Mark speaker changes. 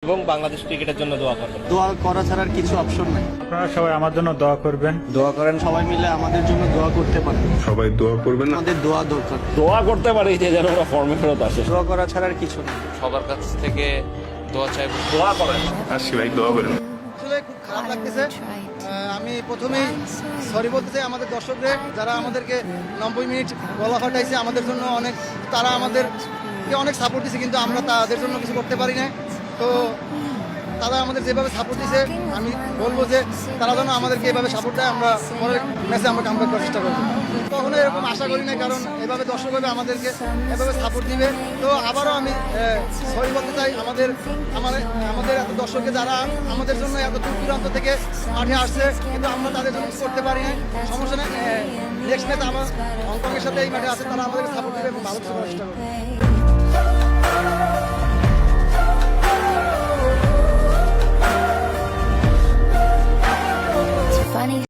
Speaker 1: এবং বাংলাদেশ ক্রিকেটের জন্য দোয়া করবেন।
Speaker 2: দোয়া করা ছাড়া আর কিছু অপশন নাই।
Speaker 3: আপনারা সবাই আমার জন্য দোয়া করবেন।
Speaker 2: দোয়া করেন, সবাই মিলে আমাদের জন্য দোয়া করতে পারেন।
Speaker 4: সবাই দোয়া করবেন।
Speaker 2: আমাদের দোয়া দরকার।
Speaker 5: দোয়া করতে পারি যে যেন ওরা ফর্মে ফেরত আসে।
Speaker 2: দোয়া করা ছাড়া আর কিছু নেই।
Speaker 1: সবার কাছ থেকে দোয়া চাইব।
Speaker 5: দোয়া করেন।
Speaker 4: আসি ভাই, দোয়া করেন।
Speaker 6: আসলে খুব খারাপ লাগতেছে। আমি প্রথমেই সরি বলতে চাই আমাদের দর্শকদের, যারা আমাদেরকে 90 মিনিট গলা ফাটাইছে আমাদের জন্য। তারা আমাদেরকে অনেক সাপোর্ট দিছে, কিন্তু আমরা তাদের জন্য কিছু করতে পারি না। তো তারা আমাদের যেভাবে সাপোর্ট দিছে, আমি বলবো যে তারা যেন আমাদেরকে এভাবে সাপোর্ট দেয়। আমরা পরের ম্যাচে আমরা কামব্যাক করার চেষ্টা করবো। কখনো এরকম আশা করি না, কারণ এভাবে দর্শক আমাদেরকে এভাবে সাপোর্ট দিবে। তো আবারও আমি সরি বলতে চাই আমাদের এত দর্শককে, যারা আমাদের জন্য এত দূর দূরান্ত থেকে মাঠে আসছে, কিন্তু আমরা তাদের জন্য কিছু করতে পারি না। সমস্যা নেই, নেক্সট ম্যাচ আমার হংকংয়ের সাথে এই মাঠে আছে, তারা আমাদেরকে সাপোর্ট দিবে এবং ভালো কিছু করার চেষ্টা করবে।